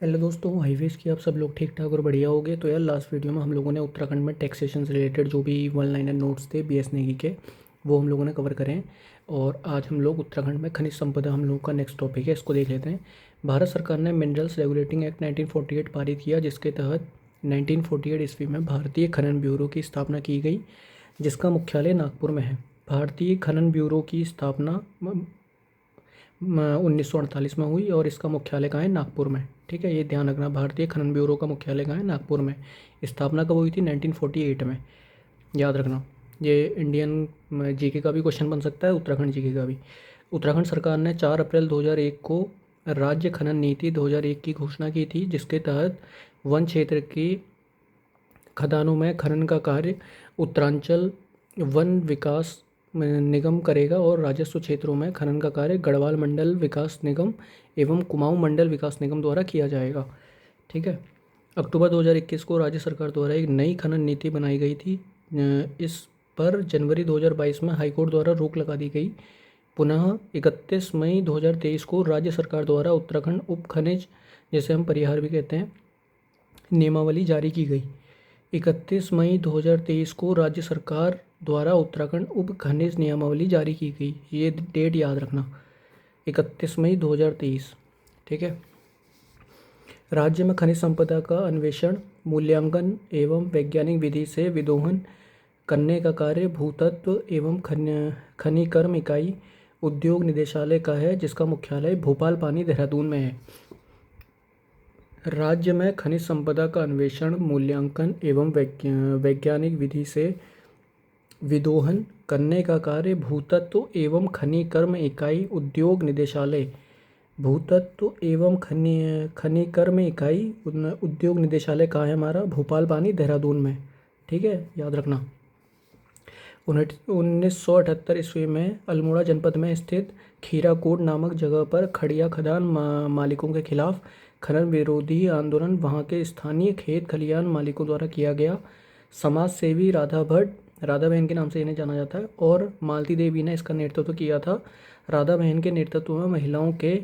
Hello दोस्तों, highways की आप सब लोग ठीक ठाक और बढ़िया हो गए। तो यार लास्ट वीडियो में हम लोगों ने उत्तराखंड में टैक्सेशन से रिलेटेड जो भी वन लाइनर नोट्स थे बीएस नेगी के, वो हम लोगों ने कवर करें। और आज हम लोग उत्तराखंड में खनिज संपदा हम लोगों का नेक्स्ट टॉपिक है, इसको देख लेते हैं। भारत सरकार ने मिनरल्स रेगुलेटिंग एक्ट 1948 पारित किया, जिसके तहत 1948 ईस्वी में भारतीय खनन ब्यूरो की स्थापना की गई, जिसका मुख्यालय नागपुर में है। भारतीय खनन ब्यूरो की स्थापना 1948 में हुई और इसका मुख्यालय कहाँ है? नागपुर में। ठीक है, ये ध्यान रखना, भारतीय खनन ब्यूरो का मुख्यालय कहाँ है? नागपुर में। स्थापना कब हुई थी? 1948 में, याद रखना। ये इंडियन जीके का भी क्वेश्चन बन सकता है, उत्तराखंड जीके का भी। उत्तराखंड सरकार ने 4 अप्रैल 2001 को राज्य खनन नीति 2001 की घोषणा की थी, जिसके तहत वन क्षेत्र की खदानों में खनन का कार्य उत्तरांचल वन विकास निगम करेगा और राजस्व क्षेत्रों में खनन का कार्य गढ़वाल मंडल विकास निगम एवं कुमाऊं मंडल विकास निगम द्वारा किया जाएगा। ठीक है। अक्टूबर 2021 को राज्य सरकार द्वारा एक नई खनन नीति बनाई गई थी। इस पर जनवरी 2022 में हाईकोर्ट द्वारा रोक लगा दी गई। पुनः 31 मई 2023 को राज्य सरकार द्वारा उत्तराखंड उप खनिज, जैसे हम परिहार भी कहते हैं, नियमावली जारी की गई। 31 मई 2023 को राज्य सरकार द्वारा उत्तराखंड उप खनिज नियमावली जारी की गई। ये डेट याद रखना, 31 मई 2023। ठीक है। राज्य में खनिज संपदा का अन्वेषण, मूल्यांकन एवं वैज्ञानिक विधि से विदोहन करने का कार्य भूतत्व एवं खनिकर्म इकाई उद्योग निदेशालय का है, जिसका मुख्यालय भोपाल पानी देहरादून में है। राज्य में खनिज संपदा का अन्वेषण, मूल्यांकन एवं वैज्ञानिक विधि से विदोहन करने का कार्य भूतत्व एवं खनिकर्म इकाई उद्योग निदेशालय, भूतत्व एवं खनिकर्म इकाई उद्योग निदेशालय कहाँ है हमारा? भोपाल पानी देहरादून में। ठीक है, याद रखना। 1978 ईस्वी में अल्मोड़ा जनपद में स्थित खीराकोट नामक जगह पर खड़िया खदान मालिकों के खिलाफ खनन विरोधी आंदोलन वहां के स्थानीय खेत खलिहान मालिकों द्वारा किया गया। समाज सेवी राधा भट्ट, राधा बहन के नाम से इन्हें जाना जाता है, और मालती देवी ने इसका नेतृत्व किया था। राधा बहन के नेतृत्व में महिलाओं के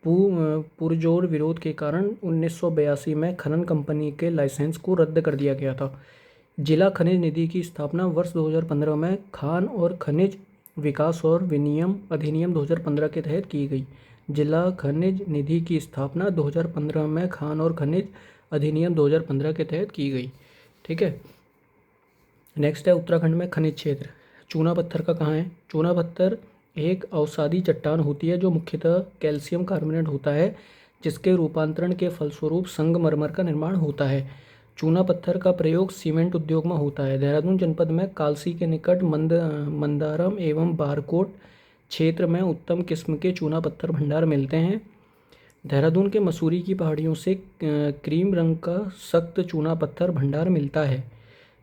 पुरजोर विरोध के कारण 1982 में खनन कंपनी के लाइसेंस को रद्द कर दिया गया था। जिला खनिज निधि की स्थापना वर्ष 2015 में खान और खनिज विकास और विनियम अधिनियम 2015 के तहत की गई। जिला खनिज निधि की स्थापना 2015 में खान और खनिज अधिनियम 2015 के तहत की गई। ठीक है। नेक्स्ट है उत्तराखंड में खनिज क्षेत्र। चूना पत्थर का कहाँ है? चूना पत्थर एक अवसादी चट्टान होती है जो मुख्यतः कैल्शियम कार्बोनेट होता है, जिसके रूपांतरण के फलस्वरूप संगमरमर का निर्माण होता है। चूना पत्थर का प्रयोग सीमेंट उद्योग में होता है। देहरादून जनपद में कालसी के निकट मंदारम एवं बारकोट क्षेत्र में उत्तम किस्म के चूना पत्थर भंडार मिलते हैं। देहरादून के मसूरी की पहाड़ियों से क्रीम रंग का सख्त चूना पत्थर भंडार मिलता है।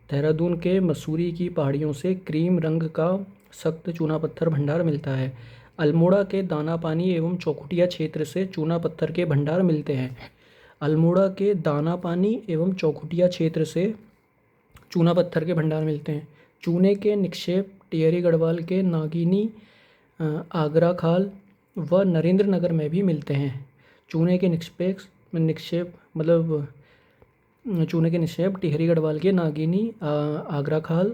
देहरादून के मसूरी की पहाड़ियों से क्रीम रंग का सख्त चूना पत्थर भंडार मिलता है। अल्मोड़ा के दाना पानी एवं चौखुटिया क्षेत्र से चूना पत्थर के भंडार मिलते हैं। अल्मोड़ा के दाना पानी एवं चौखुटिया क्षेत्र से चूना पत्थर के भंडार मिलते हैं। चूने के निक्षेप टिहरी गढ़वाल के नागिनी, आगरा खाल व नरेंद्र नगर में भी मिलते हैं। चूने के निक्षेप मतलब चूने के निक्षेप टिहरी गढ़वाल के नागिनी, आगरा खाल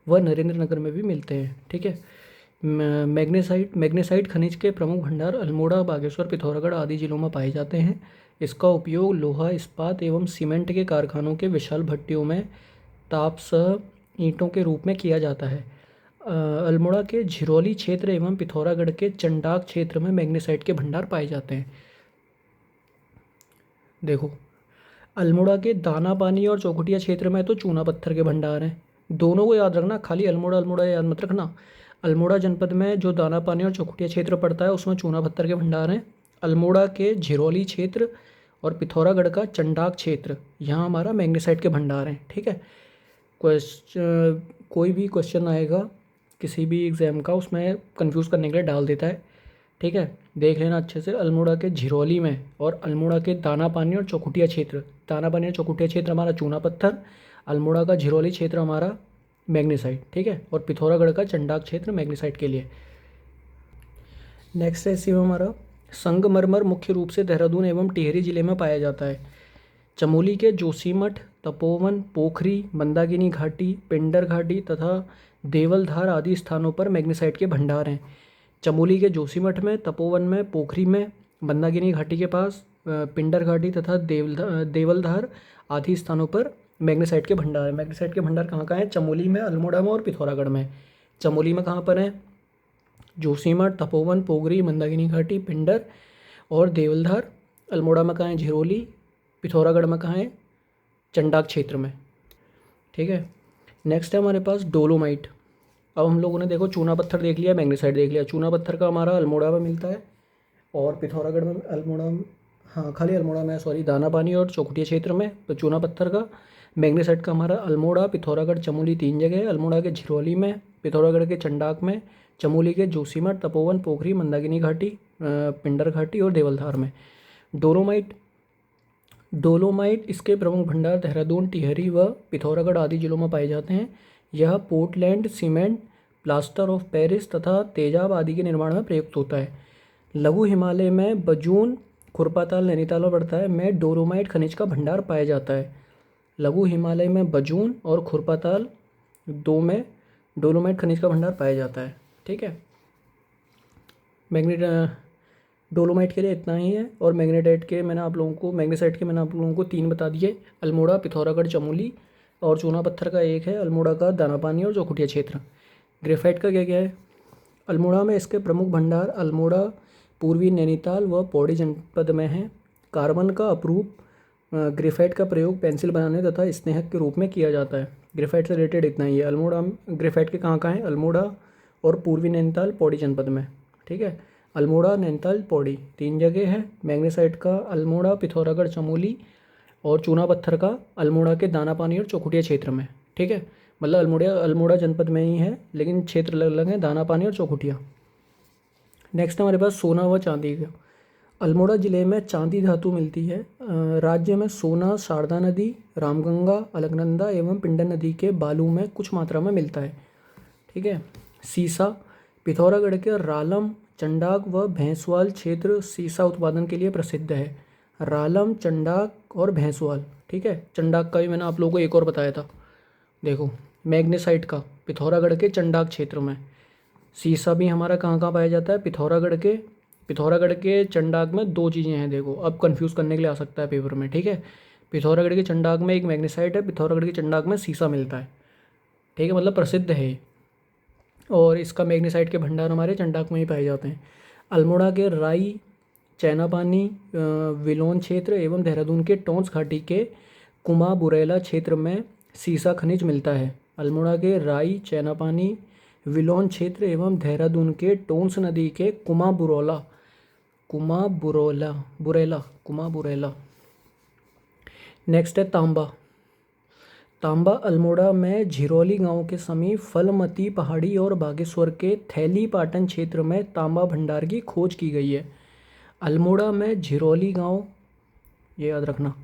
व नरेंद्र नगर में भी मिलते हैं। ठीक है। मैग्नेसाइट खनिज के प्रमुख भंडार अल्मोड़ा, बागेश्वर, पिथौरागढ़ आदि जिलों में पाए जाते हैं। इसका उपयोग लोहा, इस्पात एवं सीमेंट के कारखानों के विशाल भट्टियों में तापसह ईंटों के रूप में किया जाता है। अल्मोड़ा के झिरोली क्षेत्र एवं पिथौरागढ़ के चंडाक क्षेत्र में मैग्नेसाइट के भंडार पाए जाते हैं। देखो, अल्मोड़ा के दाना पानी और चौखुटिया क्षेत्र में तो चूना पत्थर के भंडार हैं, दोनों को याद रखना, खाली अल्मोड़ा याद मत रखना। अल्मोड़ा जनपद में जो दाना पानी और चौखुटिया क्षेत्र पड़ता है उसमें चूना पत्थर के भंडार हैं। अल्मोड़ा के झिरोली क्षेत्र और पिथौरागढ़ का चंडाक क्षेत्र, यहाँ हमारा मैग्नेसाइट के भंडार हैं। ठीक है। कोई भी क्वेश्चन आएगा किसी भी एग्ज़ाम का, उसमें कंफ्यूज करने के लिए डाल देता है। ठीक है, देख लेना अच्छे से। अल्मोड़ा के झिरोली में और अल्मोड़ा के दाना पानी और चौखुटिया क्षेत्र, दाना पानी और चौखुटिया क्षेत्र हमारा चूना पत्थर, अल्मोड़ा का झिरोली क्षेत्र हमारा मैग्नेसाइट। ठीक है, और पिथौरागढ़ का चंडाक क्षेत्र मैग्नेसाइट के लिए। नेक्स्ट है इसी में हमारा संगमरमर मुख्य रूप से देहरादून एवं टिहरी जिले में पाया जाता है। चमोली के जोशीमठ, तपोवन, पोखरी, मंदाकिनी घाटी, पिंडर घाटी तथा देवलधार आदि स्थानों पर मैग्नीसाइट के भंडार हैं। चमोली के जोशीमठ में, तपोवन में, पोखरी में, मंदाकिनी घाटी के पास, पिंडर घाटी तथा देवलधार आदि स्थानों पर मैग्नीसाइट के भंडार हैं। मैग्नीसाइट के भंडार कहाँ कहाँ हैं? चमोली में, अल्मोड़ा में और पिथौरागढ़ में। चमोली में कहाँ पर है? जोशीमठ, तपोवन, पोखरी, मंदाकिनी घाटी, पिंडर और देवलधार। अल्मोड़ा में कहाँ है? झिरोली। पिथौरागढ़ में कहाँ है? चंडाक क्षेत्र में। ठीक है। नेक्स्ट है हमारे पास डोलोमाइट। अब हम लोगों ने देखो चूना पत्थर देख लिया, मैग्नीसाइट देख लिया। चूना पत्थर का हमारा अल्मोड़ा में मिलता है और पिथौरागढ़ में, अल्मोड़ा, हाँ खाली अल्मोड़ा में, सॉरी, दानापानी और चौखुटिया क्षेत्र में। तो चूना पत्थर का, मैग्नीसाइट का हमारा अल्मोड़ा, पिथौरागढ़, चमोली 3 जगह है। अल्मोड़ा के झिरोली में, पिथौरागढ़ के चंडाक में, चमोली के जोशीमठ, तपोवन, पोखरी, मंदाकिनी घाटी, पिंडर घाटी और देवलधार में। डोलोमाइट डोलोमाइट इसके प्रमुख भंडार देहरादून, टिहरी व पिथौरागढ़ आदि जिलों में पाए जाते हैं। यह Portland, cement, plaster of Paris तथा तेजाब आदि के निर्माण में प्रयुक्त होता है। लघु हिमालय में बजून, खुरपाताल, नैनीताल में पड़ता है में डोलोमाइट खनिज का भंडार पाया जाता है। लघु हिमालय में बजून और खुरपाताल 2 में डोलोमाइट खनिज का भंडार पाया जाता है। ठीक है। डोलोमाइट के लिए इतना ही है। और मैग्नीसाइट के मैंने आप लोगों को 3 बता दिए, अल्मोड़ा, पिथौरागढ़, चमोली। और चूना पत्थर का एक है, अल्मोड़ा का दानापानी और चौखुटिया क्षेत्र। ग्रेफाइट का क्या क्या है? अल्मोड़ा में इसके प्रमुख भंडार अल्मोड़ा, पूर्वी नैनीताल व पौड़ी जनपद में हैं। कार्बन का अपरूप ग्रेफाइट का प्रयोग पेंसिल बनाने तथा स्नेहक के रूप में किया जाता है। ग्रेफाइट से रिलेटेड इतना ही है। अल्मोड़ा ग्रेफाइट के कहाँ कहाँ हैं? अल्मोड़ा और पूर्वी नैनीताल, पौड़ी जनपद में। ठीक है। अल्मोड़ा, नैनीताल, पौड़ी 3 जगह है। मैग्नीसाइट का अल्मोड़ा, पिथौरागढ़, चमोली। और चूना पत्थर का अल्मोड़ा के दानापानी और चौखुटिया क्षेत्र में। ठीक है। मतलब अल्मोड़ा जनपद में ही है, लेकिन क्षेत्र अलग अलग हैं, दानापानी और चौखुटिया। नेक्स्ट हमारे पास सोना व चांदी का। अल्मोड़ा ज़िले में चांदी धातु मिलती है। राज्य में सोना शारदा नदी, रामगंगा, अलकनंदा एवं पिंडर नदी के बालू में कुछ मात्रा में मिलता है। ठीक है। सीसा पिथौरागढ़ के रालम, चंडाक व भैंसवाल क्षेत्र सीसा उत्पादन के लिए प्रसिद्ध है। रालम, चंडाक और भैंसवाल। ठीक है। चंडाक का भी मैंने आप लोगों को एक और बताया था। देखो मैग्नीसाइट का पिथौरागढ़ के चंडाक क्षेत्र में। सीसा भी हमारा कहाँ कहाँ पाया जाता है? पिथौरागढ़ के चंडाक में 2 चीज़ें हैं। देखो अब कंफ्यूज करने के लिए आ सकता है पेपर में। ठीक है। पिथौरागढ़ के चंडाक में एक मैग्नीसाइट है, पिथौरागढ़ के चंडाक में सीसा मिलता है। ठीक है। मतलब प्रसिद्ध है। और इसका मैग्नीसाइट के भंडार हमारे चंडाक में ही पाए जाते हैं। अल्मोड़ा के राई, चैनापानी, विलोन क्षेत्र एवं देहरादून के टोंस घाटी के कुमा बुरेला क्षेत्र में सीसा खनिज मिलता है। अल्मोड़ा के राई, चैनापानी, विलोन क्षेत्र एवं देहरादून के टोंस नदी के कुमा बुरेला। नेक्स्ट है तांबा। तांबा अल्मोड़ा में झिरोली गांव के समीप फलमती पहाड़ी और बागेश्वर के थैली पाटन क्षेत्र में तांबा भंडार की खोज की गई है। अल्मोड़ा में झिरोली गांव, ये याद रखना,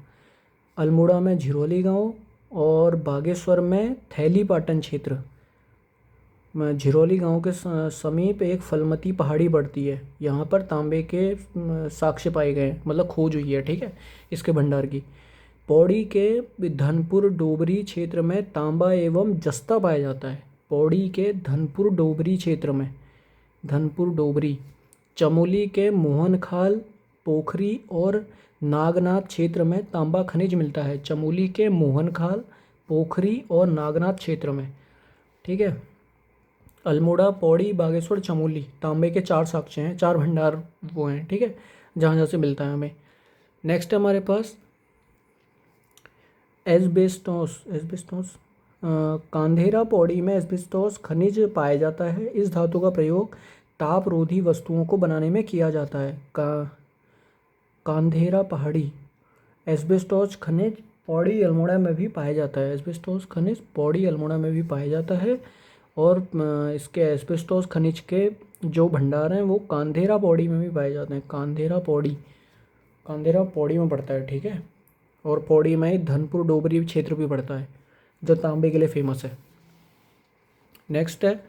अल्मोड़ा में झिरोली गांव और बागेश्वर में थैली पाटन क्षेत्र में झिरोली गांव के समीप एक फलमती पहाड़ी बढ़ती है। यहाँ पर तांबे के साक्ष्य पाए गए, मतलब खोज हुई है। ठीक है। इसके भंडार की। पौड़ी के धनपुर डोबरी क्षेत्र में तांबा एवं जस्ता पाया जाता है। पौड़ी के धनपुर डोबरी क्षेत्र में, धनपुर डोबरी। चमोली के मोहनखाल, पोखरी और नागनाथ क्षेत्र में तांबा खनिज मिलता है। चमोली के मोहनखाल, पोखरी और नागनाथ क्षेत्र में। ठीक है। अल्मोड़ा, पौड़ी, बागेश्वर, चमोली तांबे के 4 साक्ष्य हैं, 4 भंडार वो हैं। ठीक है। जहाँ जहाँ से मिलता है हमें। नेक्स्ट है हमारे पास एस्बेस्टोस। कांधेरा पौड़ी में एस्बेस्टोस खनिज पाया जाता है। इस धातु का प्रयोग ताप रोधी वस्तुओं को बनाने में किया जाता है। कांधेरा पहाड़ी एस्बेस्टोस खनिज पौड़ी, अल्मोड़ा में भी पाया जाता है। एस्बेस्टोस खनिज पौड़ी, अल्मोड़ा में भी पाया जाता है। और इसके एस्बेस्टोस खनिज के जो भंडार हैं वो कांधेरा पौड़ी में भी पाए जाते हैं। कांधेरा पौड़ी में पड़ता है। ठीक है। और पौड़ी में धनपुर डोबरी क्षेत्र भी पड़ता है जो तांबे के लिए फेमस है। नेक्स्ट है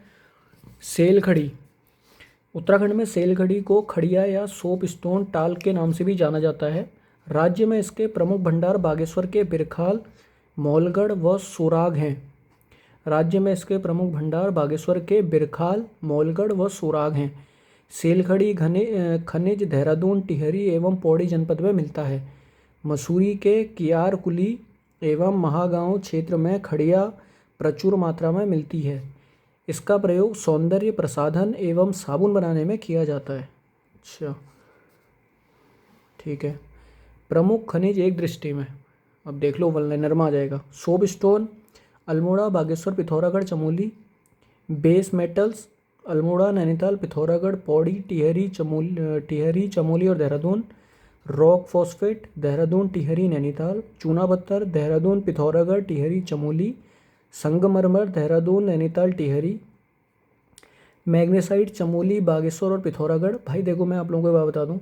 सेल खड़ी। उत्तराखंड में सेलखड़ी को खड़िया या सोप स्टोन टाल के नाम से भी जाना जाता है। राज्य में इसके प्रमुख भंडार बागेश्वर के बिरखाल, मौलगढ़ व सोराग हैं। राज्य में इसके प्रमुख भंडार बागेश्वर के बिरखाल, मौलगढ़ व सोराग हैं। सेलखड़ी खनिज देहरादून, टिहरी एवं पौड़ी जनपद में मिलता है। मसूरी के कियारकुली एवं महागांव क्षेत्र में खड़िया प्रचुर मात्रा में मिलती है। इसका प्रयोग सौंदर्य प्रसाधन एवं साबुन बनाने में किया जाता है। अच्छा, ठीक है। प्रमुख खनिज एक दृष्टि में, अब देख लो वन लाइनर में आ जाएगा। Soap stone Almora, Bageshwar, Pithoragarh, Chamoli. Base metals Almora, Nainital, Pithoragarh, Pauri, Tehri, Chamoli और देहरादून। Rock phosphate Dehradun, Tehri, Nainital. चूना पत्थर देहरादून, पिथौरागढ़, टिहरी, चमोली। संगमरमर देहरादून, नैनीताल, टिहरी। मैग्नेसाइट चमोली, बागेश्वर और पिथौरागढ़। भाई देखो मैं आप लोगों को बात बता दूं,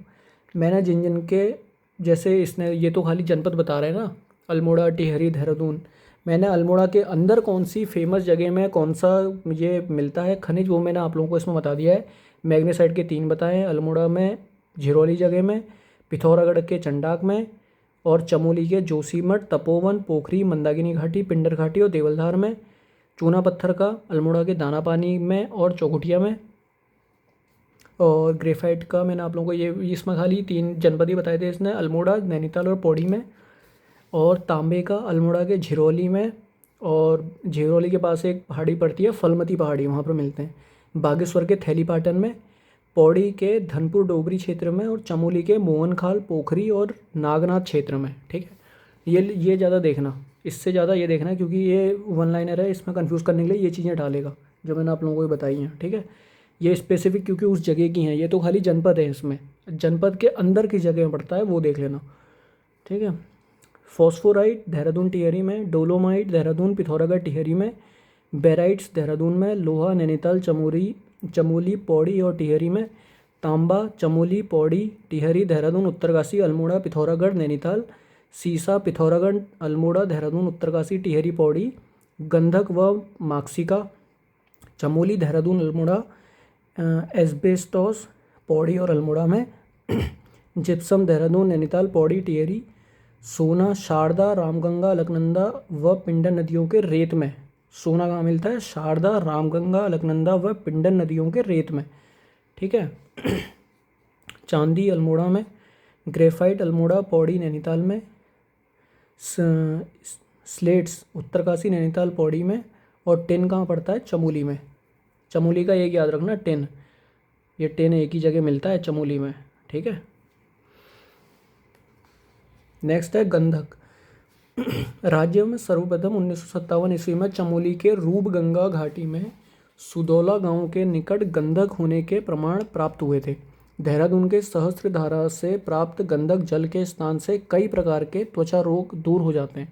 मैंने जिन जिन के जैसे इसने ये तो खाली जनपद बता रहे हैं ना, अल्मोड़ा, टिहरी, देहरादून। मैंने अल्मोड़ा के अंदर कौन सी फेमस जगह में कौन सा ये मिलता है खनिज, वो मैंने आप लोगों को इसमें बता दिया है। मैग्नेसाइट के 3 बताए हैं, अल्मोड़ा में, झिरोली जगह में, पिथौरागढ़ के चंडाक में और चमोली के जोशीमठ, तपोवन, पोखरी, मंदाकिनी घाटी, पिंडर घाटी और देवलधार में। चूना पत्थर का अल्मोड़ा के दाना पानी में और चौखुटिया में। और ग्रेफाइट का मैंने आप लोगों को ये इसमें खाली 3 जनपद ही बताए थे इसने, अल्मोड़ा, नैनीताल और पौड़ी में। और तांबे का अल्मोड़ा के झिरोली में, और झिरोली के पास एक पहाड़ी पड़ती है फलमती पहाड़ी, वहाँ पर मिलते हैं। बागेश्वर के थैलीपाटन में, पौड़ी के धनपुर डोगरी क्षेत्र में और चमोली के मोहनखाल, पोखरी और नागनाथ क्षेत्र में। ठीक है, ये ज़्यादा देखना, इससे ज़्यादा ये देखना क्योंकि ये वन लाइनर है, इसमें कंफ्यूज करने के लिए ये चीज़ें डालेगा जो मैंने आप लोगों को बताई हैं। ठीक है, ये स्पेसिफिक क्योंकि उस जगह की हैं, ये तो खाली जनपद है, इसमें जनपद के अंदर की जगह में पड़ता है, वो देख लेना। ठीक है, फॉस्फोराइट देहरादून, टिहरी में। डोलोमाइट देहरादून, पिथौरागढ़, टिहरी में। बेराइट्स देहरादून में। लोहा नैनीताल, चमोली, पौड़ी और टिहरी में। तांबा चमोली, पौड़ी, टिहरी, देहरादून, उत्तरकाशी, अल्मोड़ा, पिथौरागढ़, नैनीताल। सीसा पिथौरागढ़, अल्मोड़ा, देहरादून, उत्तरकाशी, टिहरी, पौड़ी। गंधक व माक्सिका चमोली, देहरादून, अल्मोड़ा। एस्बेस्टोस पौड़ी और अल्मोड़ा में। जिप्सम देहरादून, नैनीताल, पौड़ी, टिहरी। सोना शारदा, रामगंगा, अलकनंदा व पिंडर नदियों के रेत में। सोना कहाँ मिलता है? शारदा, रामगंगा, अलकनंदा व पिंडर नदियों के रेत में। ठीक है। चांदी अल्मोड़ा में। ग्रेफाइट अल्मोड़ा, पौड़ी, नैनीताल में। स्लेट्स उत्तरकाशी, नैनीताल, पौड़ी में। और टिन कहाँ पड़ता है? चमोली में। चमोली का एक याद रखना, टिन, ये टिन एक ही जगह मिलता है, चमोली में। ठीक है। नेक्स्ट है गंधक। राज्य में सर्वप्रथम 1957 ईस्वी में चमोली के रूपगंगा घाटी में सुदौला गांव के निकट गंधक होने के प्रमाण प्राप्त हुए थे। देहरादून के सहस्त्रधारा से प्राप्त गंधक जल के स्नान से कई प्रकार के त्वचा रोग दूर हो जाते हैं।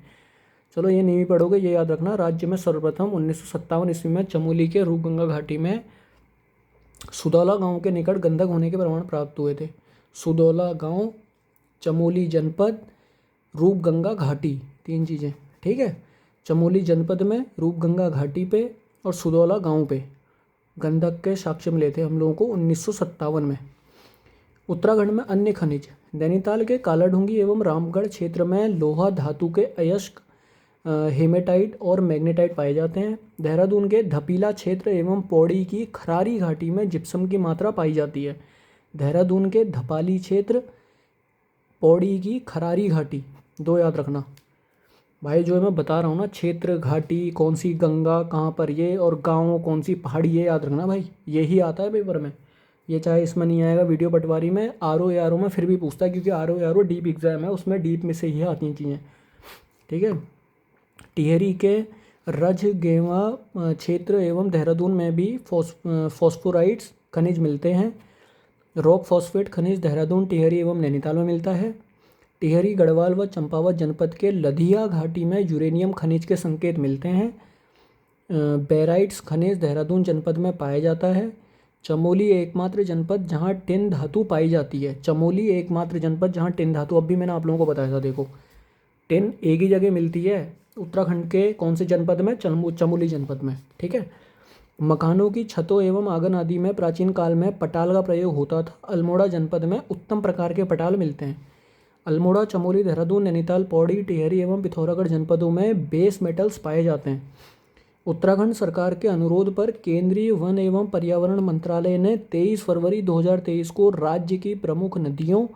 चलो ये नहीं पढ़ोगे, ये याद रखना। राज्य में सर्वप्रथम 1957 ईस्वी में चमोली के रूपगंगा घाटी में सुदौला गांव के निकट गंधक होने के प्रमाण प्राप्त हुए थे। सुदौला गांव, चमोली जनपद, रूपगंगा घाटी, 3 चीज़ें। ठीक है। चमोली जनपद में, रूपगंगा घाटी पे और सुदौला गांव पे गंधक के साक्ष्य मिले थे हम लोगों को 1957 में। उत्तराखंड में अन्य खनिज। नैनीताल के कालाढूंगी एवं रामगढ़ क्षेत्र में लोहा धातु के अयस्क, हेमेटाइट और मैग्नेटाइट पाए जाते हैं। देहरादून के धपीला क्षेत्र एवं पौड़ी की खरारी घाटी में जिप्सम की मात्रा पाई जाती है। देहरादून के धपाली क्षेत्र, पौड़ी की खरारी घाटी, 2 याद रखना भाई। जो मैं बता रहा हूँ ना, क्षेत्र, घाटी, कौन सी गंगा कहाँ पर ये, और गाँव कौन सी पहाड़ी, ये याद रखना भाई। यही आता है पेपर में, ये चाहे इसमें नहीं आएगा वीडियो पटवारी में, आर ओ में फिर भी पूछता है, क्योंकि आर ओ डीप एग्जाम है, उसमें डीप में से ही आती हैं चीज़ें। ठीक है। टिहरी के रजगेवा क्षेत्र एवं देहरादून में भी फॉस्फोराइट्स खनिज मिलते हैं। रॉक फॉस्फेट खनिज देहरादून, टिहरी एवं नैनीताल में मिलता है। टिहरी, गढ़वाल व चंपावत जनपद के लधिया घाटी में यूरेनियम खनिज के संकेत मिलते हैं। बेराइट्स खनिज देहरादून जनपद में पाया जाता है। चमोली एकमात्र जनपद जहां टिन धातु पाई जाती है। चमोली एकमात्र जनपद जहां टिन धातु, अब भी मैंने आप लोगों को बताया था, देखो टिन एक ही जगह मिलती है उत्तराखंड के कौन से जनपद में? चमोली जनपद में। ठीक है। मकानों की छतों एवं आंगन आदि में प्राचीन काल में पटाल का प्रयोग होता था। अल्मोड़ा जनपद में उत्तम प्रकार के पटाल मिलते हैं। अल्मोड़ा, चमोली, देहरादून, नैनीताल, पौड़ी, टिहरी एवं पिथौरागढ़ जनपदों में बेस मेटल्स पाए जाते हैं। उत्तराखंड सरकार के अनुरोध पर केंद्रीय वन एवं पर्यावरण मंत्रालय ने 23 फरवरी 2023 को राज्य की प्रमुख नदियों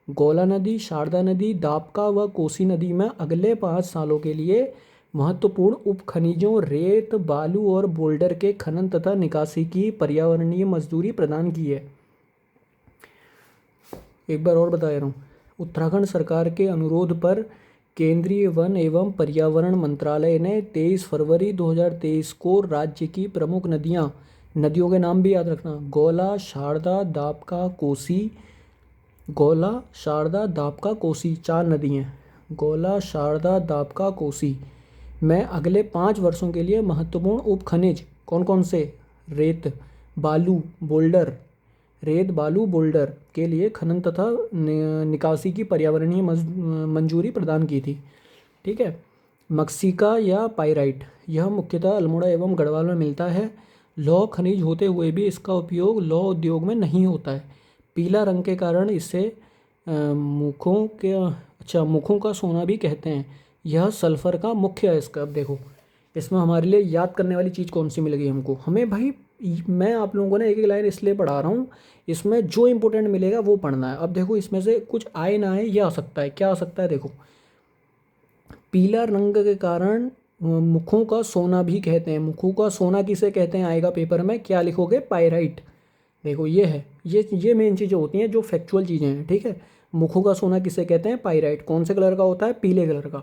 गौला नदी, शारदा नदी, दाबका व कोसी नदी में अगले 5 सालों के लिए महत्वपूर्ण उपखनिजों रेत, बालू और बोल्डर के खनन तथा निकासी की पर्यावरणीय मंजूरी प्रदान की है। एक बार और बता रहा हूँ। उत्तराखंड सरकार के अनुरोध पर केंद्रीय वन एवं पर्यावरण मंत्रालय ने 23 फरवरी 2023 को राज्य की प्रमुख नदियों के नाम भी याद रखना, गौला, शारदा, दाबका, कोसी, गौला, शारदा, दाबका, कोसी 4 नदी हैं। गौला, शारदा, दाबका, कोसी में अगले 5 वर्षों के लिए महत्वपूर्ण उपखनिज कौन कौन से? रेत, बालू, बोल्डर, रेत, बालू, बोल्डर के लिए खनन तथा निकासी की पर्यावरणीय मंजूरी प्रदान की थी। ठीक है। मक्सिका या पाइराइट, यह मुख्यतः अल्मोड़ा एवं गढ़वाल में मिलता है। लौह खनिज होते हुए भी इसका उपयोग लौह उद्योग में नहीं होता है। पीला रंग के कारण इसे मुखों का सोना भी कहते हैं। यह सल्फर का मुख्य है इसका। अब देखो इसमें हमारे लिए याद करने वाली चीज़ कौन सी मिलेगी हमको, हमें भाई मैं आप लोगों को ना एक एक लाइन इसलिए पढ़ा रहा हूँ, इसमें जो इंपॉर्टेंट मिलेगा वो पढ़ना है। अब देखो इसमें से कुछ आए ना आए, ये आ सकता है। क्या आ सकता है? देखो पीला रंग के कारण मुखों का सोना भी कहते हैं। मुखों का सोना किसे कहते हैं आएगा पेपर में, क्या लिखोगे? पाइराइट। देखो ये है, ये मेन चीज़ें होती हैं जो फैक्चुअल चीज़ें हैं। ठीक है। मुखों का सोना किसे कहते हैं? पाइराइट। कौन से कलर का होता है? पीले कलर का।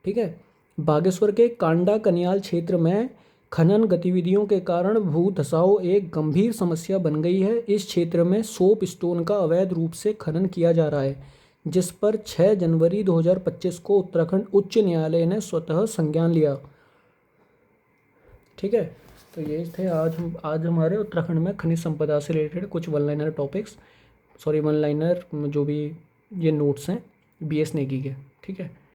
ठीक है। बागेश्वर के कांडा कनियाल क्षेत्र में खनन गतिविधियों के कारण भू धसाव एक गंभीर समस्या बन गई है। इस क्षेत्र में सोप स्टोन का अवैध रूप से खनन किया जा रहा है, जिस पर 6 जनवरी 2025 को उत्तराखंड उच्च न्यायालय ने स्वतः संज्ञान लिया। ठीक है। तो ये थे आज हमारे उत्तराखंड में खनिज संपदा से रिलेटेड कुछ one liner topics, one liner जो भी ये नोट्स हैं BS नेगी के। ठीक है।